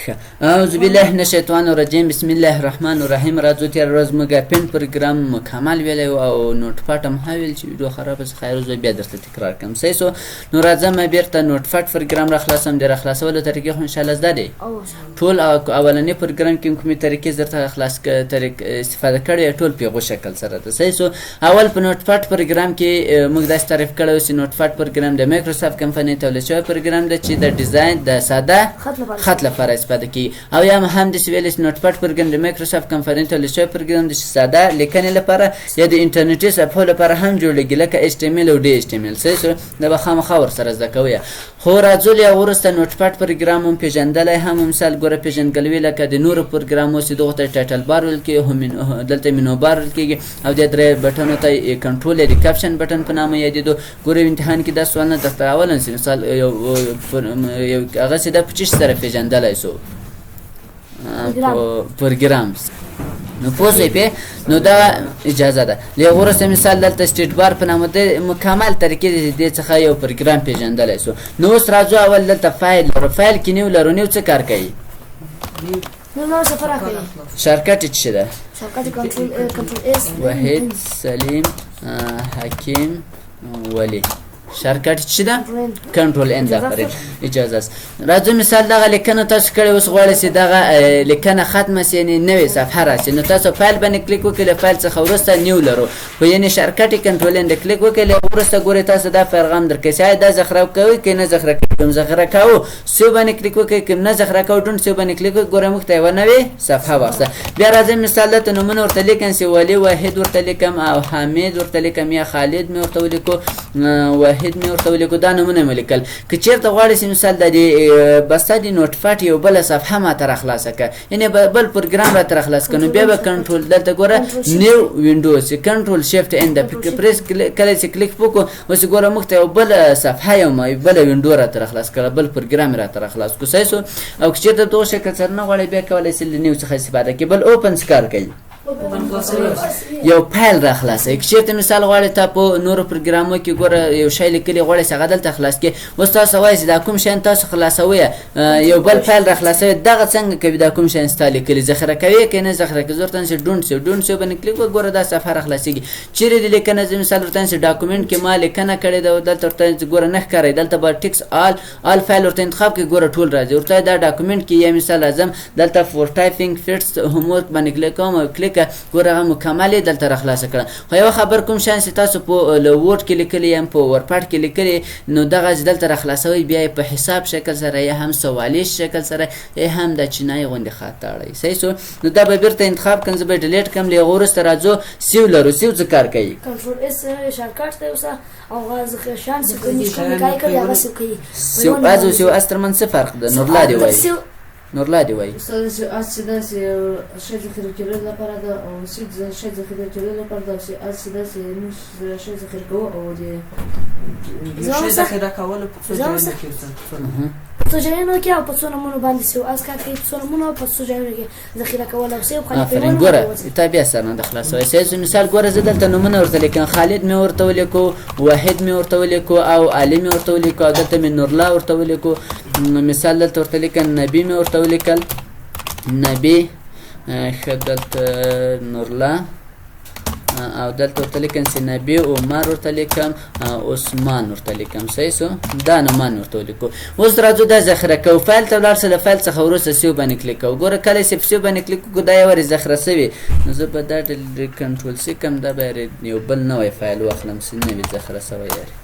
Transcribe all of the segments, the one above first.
اعوذ بالله من الشیطان الرجیم بسم الله الرحمن الرحیم. راځو تیر ورځ موږ پین پروګرام مکمل ویلی او نوټ پاټ هم ویل چې ویډیو خرابه څه خیر زه بیا درته تکرار کوم. صحیح سو نو راځم بیرته نوټ پاټ پروګرام را خلاصم. د را خلاصولو طریقې خو ان شاء الله زده دي ټول. اولنی پروګرام کې کومې طریقې درته خلاص طریق استفاده کړې ټول په غو شکل سره ده. صحیح سو اول په نوټ پاټ پروګرام کې موږ داس تعریف کړو چې نوټ پاټ پروګرام د مایکروسافت کمپنۍ تولید شوی پروګرام ده چې د ډیزاین د ساده خط لپاره استفاده کوي. او یا هم د سویل نوټ پاټ پروګرام د مایکروسافت کمپنۍ تولید شوی پروګرام د ساده لیکنې لپاره یا د انټرنیټي صفحو لپاره هم جوړیږي لکه HTML او DHTML. صحیح سو دا به خامخا ورسره زده کوئ. خو راځو له وروسته نوټ پاټ پروګرام هم پیژندلی هم مثال ګوره پیژندګلوي لکه د نورو پروګرامو چې دغه ته ټایټل بار ویل کېږي هم دلته منو بار ویل کېږي او د درې بټنو ته کنټرول یا د کاپشن بټن په نامه یادېدو. ګوره امتحان کې دا سوال نه درته راولم چې مثال یو هغه چې دا په چیش سره پیژندلی سو پروګرام نو پوه شوئ پې نو دا اجازه ده. له هغې وروسته مثال دلته سټیټ بار په نامه د مکمل طریقې د دې څخه یو پروګرام پیژندلی سو. نو اوس راځو اول دلته فایل لرو. فایل کې نیو لرو. نیو څه کار کوي؟ شارکټ څه ده؟ وحید سلیم حکیم ولی. شارکټ څه ده؟ کنټرول ان. ظفر اجازه است. راځو مثال دغه لیکنه تاسو کړې اوس غواړئ چې دغه لیکنه ختمه شي یعنې نوې صفحه راشي نو تاسو فایل باندې کلیک وکړئ. له فایل څخه وروسته نیو لرو خو یعنې شارکټ کنټرول ان کلیک وکړئ. له وروسته ګورئ تاسو دا پیغام درکوي چې آیا دا ذخیره کوئ که نه ذخیره کوئ. کوم ذخیره کوو سیو باندې کلیک وکړئ. کوم نه ذخیره کوو ډونټ سیو باندې کلیک وکړئ. ګوره موږ ته یوه نوې صفحه واخیسته. بیا راځئ مثال دلته نومونه ورته لیکم چې ولي واحد ورته لیکم او حامد ورته لیکم یا خالد مې ورته ولیکو واحد مې ورته ولیکو. دا نومونه مې لیکل. که چېرته غواړئ چې مثال د دې بسته د نوټ پاټ یو بله صفحه ماته راخلاصه کړه یعنې بل پروګرام راته راخلاص کړه نو بیا به کنټرول دلته ګوره نیو وینډو چې کنټرول شیفټ ان د پریس کله چې کلیک وکړو اوس ګوره موږ ته یو بله صفحه یو بله وینډو راته راخلاص کړه بل پروګرام یې راته راخلاص کړو. صحیح سو او که چېرته دغه شکل سره نه غواړئ بیا کولی شئ له نیو څخه استفاده کړئ. بل اوپن څه کار کوي؟ یو فایل را خلاصوي. که چېرته مثال غواړئ تا په نورو پروګرامو کې ګوره یو شی لیکلي غواړئ چې هغه دلته خلاص کړئ. اوس تاسو وایئ چې دا کوم شیان تاسو خلاصوئ یو بل فایل را خلاصوئ دغه څنګه کوي دا کوم شیان ستا لیکلي ذخیره کوي که نه ذخیره کوي. زه ورته چې ډونټ سیو باندې کلیک وکړه ګوره دا صفحه را خلاصېږي. چیرې د لیکنه زه مثال ورته چې ډاکومنټ کې ما لیکنه کړې ده دلته ورته ګوره نه ښکاري دلته به ټکس آل فایل ورته انتخاب کړئ ګوره ټول راځي. ورته دا ډاکومنټ کې یا مثال اعظم دلته فور ټایپینګ فټس هومورک باندې کلیک کوم او کلیک ګوره هغه مکمل دلته را خلاصه کړه. خو یوه خبر کوم شیان چې تاسو په وورډ کې لیکلي یم په ورپاټ کې لیکلي نو دغه دلته را خلاصوئ بیا یې په حساب شکل سره یا هم سوالیز شکل سره یا هم د چینایي غوندې خط اړئ. صحیح سو نو دا به بیرته انتخاب کړم. زه به ډیلیټ کړم. له هغې وروسته راځو سیو لرو. سیو څه کار کوي؟ کنټرول اس شارکټ دی اوس او هغه شان څه کوي کومه کوي هغه څه کوي. سیو از او سیو اس ترمن څه فرق ده؟ نورلا دی وایي نورلا دی وایي از دا شی ذخیره کولو لپاره ده او شی ذخیره کولو لپاره ده چې از دا موږ شی ذخیره کوو او د شی ذخیره کولو په څه ځایونو کې په څو ځایونو کې او په څو نومونو باندې سیو از کار کوي. په څو نومونو او په څو ځایونو کې ذخیره کول او سیو خلک آفرین. ګوره تا بیا سره نه د خلاصوئ. صحیح مثال ګوره زه دلته نومونه ورته لیکم. خالد مې ورته ولیکو واحد مې ورته ولیکو او علي مې ورته ولیکو او دلته مې نورلا ورته ولیکو. مثال دلته ورته لیکم نبي مې ورته ولیکل نبي ښه دلته نورلا او دلته ورته لیکم چې نبي عمر ورته لیکم عثمان ورته لیکم. صحیح سو دا نومان ورته ولیکو. اوس راځو دا ذخیره کوو. فایل ته ولاړ سه له فایل څخه وروسته سیو باندې کلیک کوو. ګوره کله چې په سیو باندې کلیک وکړو دا یې ورې ذخیره سوي نو زه به دا کنټرول سی کړم دا به یو بل نوی فایل واخلم چې نوي ذخیره سوی یاري.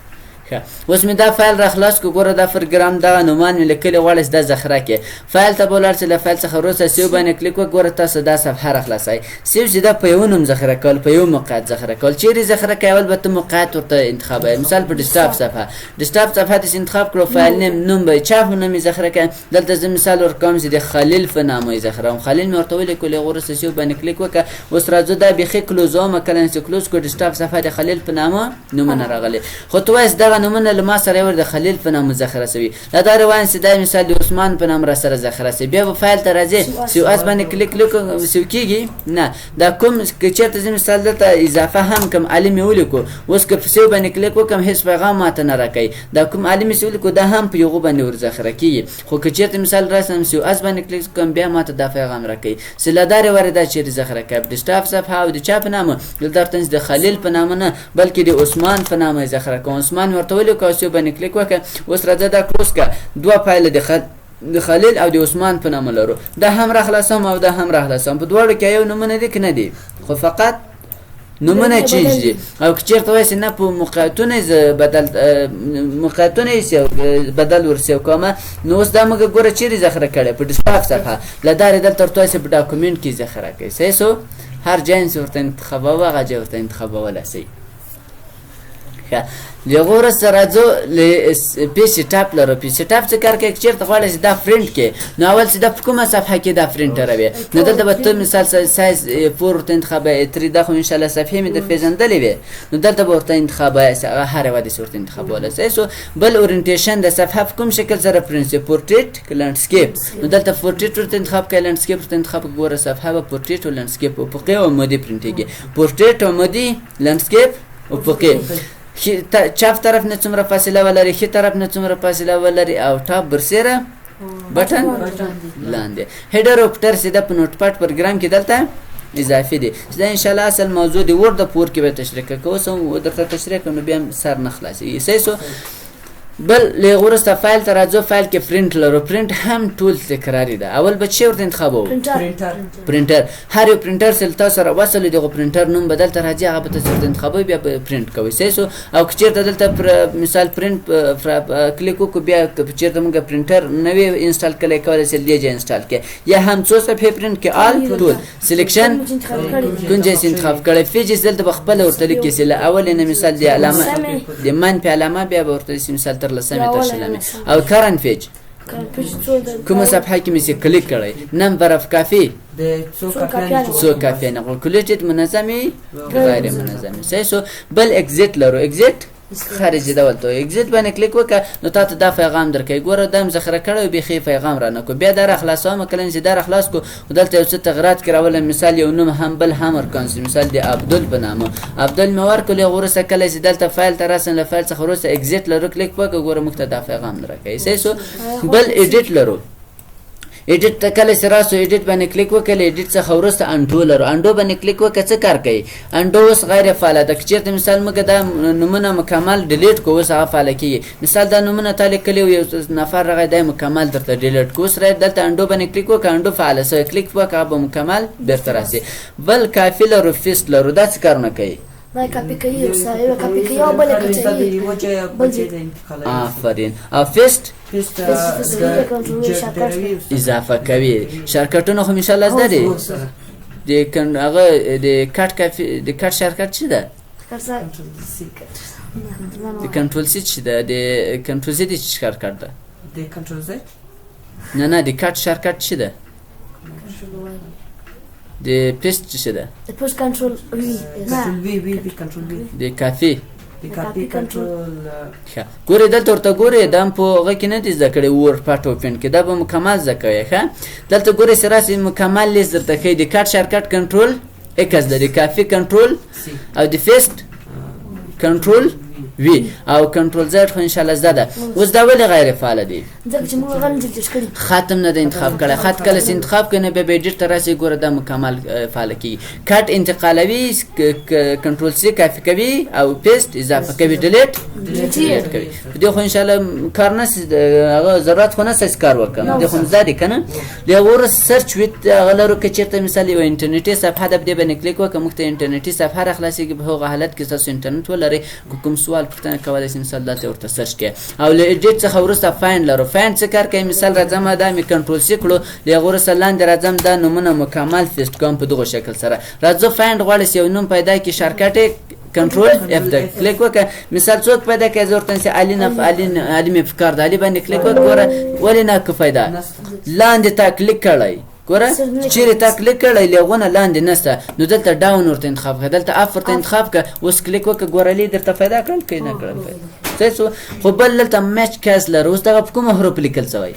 اوس مې دا فایل را خلاص کړو. ګوره دا پروګرام دغه نومان مې لیکلي غواړئ چې دا ذخیره کړئ. فایل ته به ولاړ چې له فایل څخه وروسته سیو باندې کلیک وکړئ. ګوره تاسو دا صفحه را خلاصوئ. سیو چې دا په یو نوم ذخیره کول په یو موقعیت ذخیره کول. چیرې ذخیره کوئ اول به ته موقعیت ورته انتخابوئ. مثال په ډیسکټاپ صفحه داسې انتخاب کړو. فایل نوم به چا په نوم یې ذخیره کړئ. دلته زه مثال ورکوم چې د خلیل په نامه یې ذخیره وم. خلیل مې ورته ولیکو. له هغې وروسته سیو باندې کلیک وکړه. اوس راځو دا بیخي کلوزومه کله چې کلوز کړو ډیسکټاپ صفحه د خلیل په نامه نومونه راغلي. خو ته وایې دغه دغه نومونه له ما سره یو د خلیل په نامه ذخیره شوي له دا روایت چې دا مثال د عثمان په نام را سره ذخیره شوي بیا به فایل ته راځي سیو اس باندې کلیک سیو کېږي نه دا کوم که چېرته زه مثال دلته اضافه هم کوم عالم یې ولیکو اوس که په سیو باندې کلیک وکړم هېڅ پیغام ماته نه راکوي دا کوم عالم یې ولیکو دا هم په یغو باندې ور ذخیره کېږي خو که چېرته مثال راسم سیو اس باندې کلیک وکړم بیا ماته دا پیغام راکوي سلادارې وارې دا چېرې ذخیره کوي د سټاف صفحه او د چا په نامه دلته ورته د خلیل په نامه نه بلکې د عثمان په نامه یې ذخیره کوم عثمان ورته ولیکو او سیو باندې کلیک وکړه اوس راځه دا کلوز کړه دوه فایله د خلیل او د عثمان په نامه لرو دا هم را خلاصوم او دا هم را خلاصوم په دواړو کې یو نومونه دي که نه دي خو فقط نومونه چینج دي او که چېرته وایسې نه په موقعیتونه یې موقعیتونه یې بدل ورسیو کومه نو اوس دا موږ ګوره چیرې ذخیره کړی په ډسکټاپ صفحه له دارې دلته ورته وایسې په ډاکومنټ کې ذخیره کوي صحیح سو هر ځای چې ورته انتخابوه هغه ځای ورته انتخابولی شئ ښه د هغو وروسته راځو پی سي ټاپ لرو پی سي ټاپ څه کار کوي که چېرته غواړئ چې دا پرنټ کړې نو اول چې دا په کومه صفحه کې دا پرنټروي نو دلته به ته مثال سایز 4 ورته انتخابوي 3 دا خو انشاءالله صفحې مې در پېژندلې وې نو دلته به ورته انتخابوي هغه هر یوه داسې ورته انتخابولی صحیح سو بل اورینټیشن د صفحه په کوم شکل سره پرنټ شي پورټریټ که لنډسکیپ نو دلته پورټریټ ورته انتخاب کړئ لنډسکیپ ورته انتخاب کړئ ګوره صفحه به پورټریټ او لنډسکیپ افقي او عمودي پرنټېږي پورټریټ عمودي لنډسکیپ افقي چپ طرف نه څومره فاصله ولري ښي طرف نه څومره فاصله ولري او ټاپ برسېره بټن لاندې هیډر او فوټر سیده په نوټ پاډ پروګرام کې دلته اضافي دي دا انشاءالله اصل موضوع د ورد پور کې به تشریح کوو اوس هم درته تشریح کوم نو بیا سر نه خلاصېږي صحیح سو بل له هغه وروسته فایل ته راځو فایل کې پرنټ لرو پرنټ هم ټول تکراري ده اول به چې ورته انتخابوو پرنټر هر یو پرنټر سره تاسو سره وصل دغه پرنټر نوم بدل ته راځي هغه به تاسو ورته انتخابوي بیا پرنټ کوئ صحیح سو او که چېرته دلته مثال پرنټ کلیک وکړو بیا که چېرته موږ پرنټر نوی انسټال کړی کولی شئ دې ځای انسټال کړئ یا هم څو صفحې پرنټ کړئ آل ټول سلیکشن کوم ځای انتخاب کړی پیجز دلته به خپله ورته لیکئ چې له اولې نه مثال د علامه د منفي علامه بیا به ورته مثال تر لسمې تر شلمې او کرنټ پیج کومه صفحه کې مې چې کلیک کړی نمبر اف کافي څو کافیانې کلکولیټډ منظمې غیر منظمې صحیح سو بل اگزیټ لرو اگزیټ خارجي ډول ته اگزیټ باندې کلیک وکړه نو تاسو دا پیغام درکوي ګوره دا م ذخیره کړی بیخي پیغام را نه کو بیا دا را خلاصوم کله چې دا را خلاص کو دلته یو څه تغیرات کړول مثال یو نوم هم بل هم ورکوم مثال د عبدل په نامه عبدل مې ورکړل هغه وروسته کله چې دلته فایل ته راسم له فایل څخه وروسته اگزیټ لرو کلیک وکړه ګوره موږ ته دا پیغام درکوي صحیح سو بل ایډیټ لرو ایډیټ ته کله چې راسو ایډیټ باندې کلیک وکړئ ایډیټ څخه وروسته انډو لرو انډو باندې کلیک وکړه څه کار کوي انډو اوس غیر فعاله ده که چېرته مثال موږ دا نومونه مکمل ډیلیټ کوو اوس هغه فعاله کېږي مثال دا نومونه تا لیکلي یو نفر راغی دا مکمل درته ډیلیټ کړو اوس راځئ دلته انډو باندې کلیک وکړه انډو فعاله شوی کلیک وکړه هغه به مکمل بېرته راسي بل کافي لرو فیسټ لرو دا څه کارونه کوي دا کاپی کوي او سایه کاپی کوي او بل کوي آفرین او فیسټ اضافه کوي شارکټونه خو انشاءالله زده دي د هغه د کټ کافي د کټ شارکټ څه ده د کنټرول سی څه ده د کنټرول سی د شارکټ ده د کنټرول زی نه د کټ شارکټ څه ده د پیسټ څه ده د پوش کنټرول وی کنټرول وی د کافي د کاپی کنټرول ښه ګورې دلته ورته ګورې دا هم په هغه کې نه دي زده کړی ورډ پاټ اوپن کې دا به مکمل زده کوئ ښه دلته ګورې چې راسې مکمل لیست درته ښیي د کټ شارکټ کنټرول اکس ده د کافي کنټرول او د فیسټ کنټرول وی او کنټرول زد خو انشاءالله زده ده اوس دا ولې غیر فعاله دي ځکه چې موږ هغه نه دي کړي ختم نه ده انتخاب کړی خط کله چې انتخاب کړي نه بیا به ایډیټ ته راسي ګوره دا مکمل فعاله کېږي کټ انتقالوي کنټرول سی کافي کوي او پیسټ اضافه کوي ډیلیټ کوي په دې خو انشاءالله کار نشي هغه ضرورت خو نشته چې کار وکړم دې خو زده دي که نه د هغه وروسته سرچ ویت هغه لرو که چېرته مثال یوه انټرنیټي صفحه ده په دې باندې کلیک وکړه موږ ته انټرنیټي صفحه راخلاصېږي په هغه حالت کې ستاسو انټرنیټ ولرئ که کوم سوال پوښتنه کولی شئ مثال دلته ورته سرچ کړئ او له ایډیټ څخه وروسته فایند لرو فایند څه کار کوي مثال راځم دا مې کنټرول سی کړو له هغه وروسته لاندې راځم دا نومونه مکمل فیسټ کوم په دغه شکل سره راځو فایند غواړئ چې یو نوم پیدا کړي شارکټ کنټرول اف ده کلیک وکړه مثال څوک پیدا کړي زه ورته چې علي مې فکر ده علي باندې کلیک وکړه ګوره ولې نه که پیدا لاندې تا کلیک کړی ګوره چیرې تا کلیک کړی لغونه لاندې نشته نو دلته ډاون ورته انتخاب کړه دلته اف ورته انتخاب کړه اوس کلیک وکړه ګوره لې درته پیدا کړل که نه کړل صحیح شو خو بل دلته میچ کیس لرو اوس دغه په کومه حروف لیکل شوی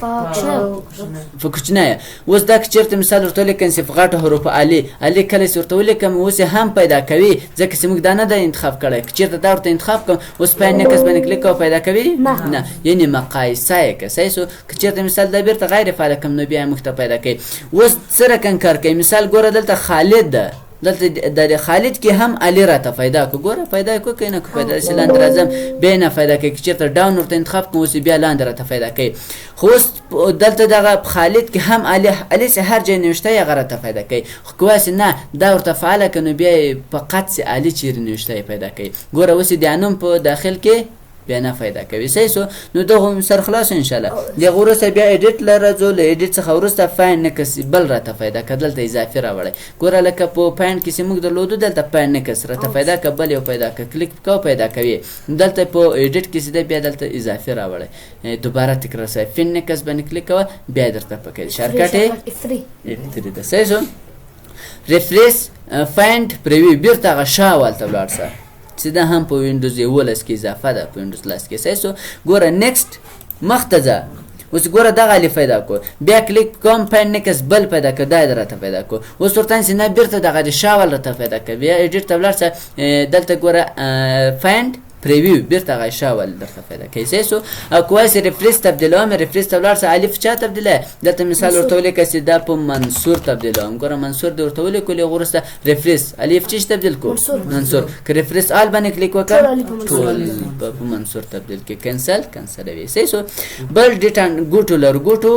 په کوچنی اوس دا که چېرته مثال ورته ولیکم چې په غټو حروفو علي کله چې ورته ولیکم اوس یې هم پیدا کوي ځکه چې موږ دا نه دی انتخاب کړی که چېرته دا ورته انتخاب کړم اوس په نکس باندې کلیک کوه پیدا کوي نه یعنې مقایسه یې که صحیح شو که چېرته مثال دا بیرته غیر فعاله کړم نو بیا یې موږ ته پیدا کوي اوس څه رقم کار کوي مثال ګوره دلته خالد ده دلته د خالد کې هم علي راته پیدا کو ګوره پیدا کو که نه کو پیدا شي لاندې راځم بیا نه پیدا کوي که چېرته ډاون ورته انتخاب کړم اوس بیا لاندې راته پیدا کوي خو اوس دلته دغه خالد کې هم علي چې هر ځای نوشته یې هغه راته پیدا کوي خو که واسې نه دا ورته فعاله کړه نو بیا یې فقط چې علي چیرې نوشته یې پیدا کوي ګوره اوس یې د انوم په داخل کې بیا نه پیدا کوي صحیح شو نو دغه سر خلاص ان شاء الله دغه وروسته بیا ایډیټ لره ځو له ایډیټ څخه وروسته فاین نکس بل راته پیدا کړه دلته اضافي راوړی ګوره لکه په فاین کې چې موږ درلودو دلته فاین نکس راته پیدا کړه بل یو پیدا کړه کلیک کوه پیدا کوي دلته په ایډیټ کې چې دی بیا دلته اضافي راوړی دوباره تکرار شوی فین نکس باندې کلیک کوه بیا درته پکې شارټکټ F3 ده صحیح شو ریفریش فایند پریویو بیرته هغه شاول ته ولاړ شه چې دا هم په وینډوز 11 کې اضافه ده په وینډوز 10 کې صحیح شو ګوره نیکسټ مخته ځه اوس ګوره دغه علي پیدا کو بیا کلیک کوم فاین نکس بل پیدا کړه دا راته پیدا کو اوس ورته چې نه بیرته دغه شاول راته پیدا کړه بیا ایډیټ ته ولاړ شه دلته ګوره فایند پریویو بیرته هغه شاول درته پیدا کوي صحیح شو او کواسې ریفریش تبدیلوم ریفریش ته ولاړ شه الف چا تبدیله دلته مثال ورته ولیکه چې دا په منصور تبدیلوم ګوره منصور دې ورته ولیکلو هغه وروسته ریفریش الف چې تبدیل کو منصور که ریفریش آل باندې کلیک وکړه ټول په منصور تبدیل کې کینسل وي صحیح شو بل ډیټا ګوټو لر ګوټو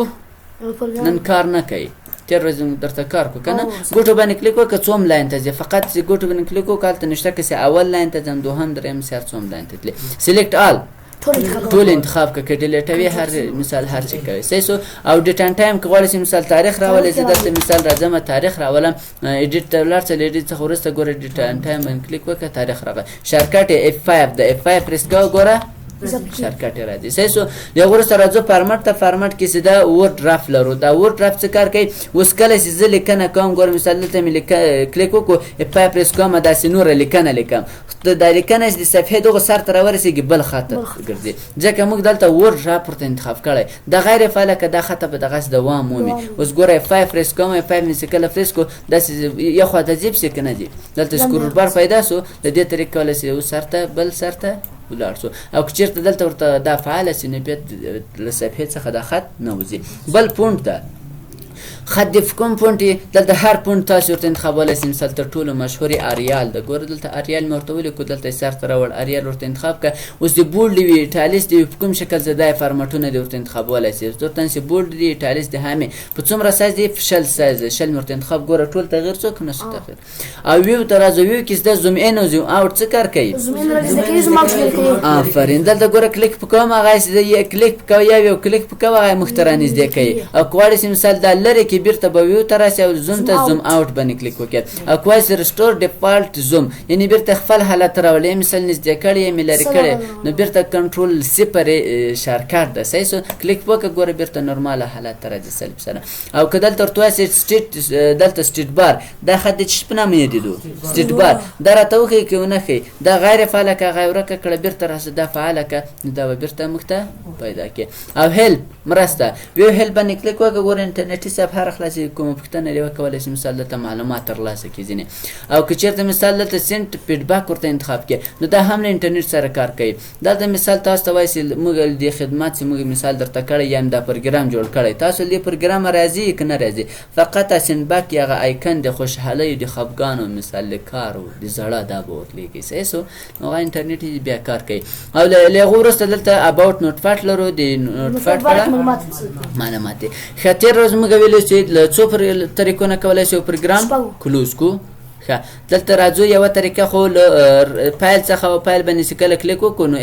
نن کار نه کوي تیر ورځ درته کار کو کنه ګوټو باندې کلیک وکړه څوم لاین ته ځي فقط چې ګوټو باندې کلیک وکړه هلته نشته که چې اول لاین ته ځم دوهم درېیم څوم لاین ته تللی سلیکټ آل ټول انتخاب کړه که ډیلیټوي هر مثال هر څه کوي صحیح شو او ډیټ ان ټایم که غواړئ چې مثال تاریخ راولئ زه دلته مثال راځم تاریخ راولم ایډیټ ته ولاړ شه له ایډیټ څخه وروسته ګوره ډیټ ان ټایم باندې کلیک وکړه تاریخ راغی شارټکټ یې F5 د F5 پریس کوه ګوره شارټکټ راځي صحیح شو د وروسته راځو فارمټ ته فارمټ کې چې دا ورډ ډرافټ لرو دا ورډ ډرافټ څه کار کوي اوس کله چې زه لیکنه کوم ګوره مثال دلته مې کلیک وکړو F5 پریس کوم داسې نوره لیکنه لیکم دا لیکنه چې د صفحې دغه سر ته راورسېږي بل خط ګرځي ځکه موږ دلته ورډ ډرافټ ورته انتخاب کړی دا غیر فعاله که دا خط په دغسې دوام مومي اوس ګوره F5 پریس کوم F5 مې چې کله پریس کړو داسې یو خوا ته ځي پسې که نه ځي دلته سکرول بار پیدا شو د دې طریقې کولی شي اوس سر ته بل سر ته ولاړ شو او که چېرته دلته ورته دا فعاله شي نو بیا له صفحې څخه دا خط نه وځي بل پونټ ته خط د کوم پونټ دلته هر پونټ تاسو ورته انتخابولی شئ مثال تر ټولو مشهورې اریال ده ګوره دلته اریال مې ورته ولیکو دلته یې سر ته راوړ اریال ورته انتخاب کړه اوس د بولډ وي ایټالیس دی په کوم شکل زه دا فارمټونه دې ورته انتخابولی شئ ورته چې بولډ دی ایټالیس دی همې په څومره سایز دی شل سایز شل مې ورته انتخاب ګوره ټول تغیر څوک نه شي تغیر او ویو ته راځو ویو کې زده زوم ان او زوم اوټ څه کار کوي آفرین دلته ګوره کلیک پکوم هغه چې کلیک پکوه یا یو کلیک پکوه هغه مخ ته رانږدې کوي او که غواړئ چې مثال دا لرې کې بیرته به ویو ته راسي او زوم ته زوم اوټ باندې کلیک وکړئ او کوای چې رسټور ډیفالټ زوم یعنې بیرته خپل حالت راولئ مثال نږدې کړی یې مې لرې کړی نو بیرته کنټرول صفر شارټکټ ده صحیح شو کلیک وکړه ګوره بیرته نورماله حالت ته راځي سلب سره او که دلته ورته وایاست سټیټ دلته سټیټ بار دا خط د څه په نامه یادېدو سټیټ بار دا راته وښیي که ونه ښیي دا غیر فعاله که هغه یې ورکه کړه بیرته راسه دا فعاله که نو دا به بیرته موږ ته پیدا کړي او هیلپ مرسته ویو هیلپ باندې کلیک وکړه ګوره انټرنیټي صفحه راخلاصي کومه پوښتنه دې وکولی شي مثال دلته معلومات ترلاسه کړي ځینې او که چېرته مثال دلته سینټ فیډباک ورته انتخاب کړي نو دا هم له انټرنیټ سره کار کوي دلته مثال تاسو ته وایي چې موږ دې خدمات چې موږ مثال درته کړی یا هم دا پروګرام جوړ کړی تاسو دې پروګرام راځي که نه راځي فقط سینباک یا هغه آیکن د خوشحالۍ د خفګانو مثال د کار او د زړه دا به ورلیږي صحیح شو نو هغه انټرنیټ بیا کار کوي او له هغه وروسته دلته اباوټ نوټفټ لرو د نوټفټ په اړه معلومات دي ښه تېره ورځ موږ ویلو چې له څو طریقو نه کولی شو پروګرام کلوز کو ښه دلته راځو یوه طریقه خو له فایل څخه او فایل باندې چې کله کلیک وکړو نو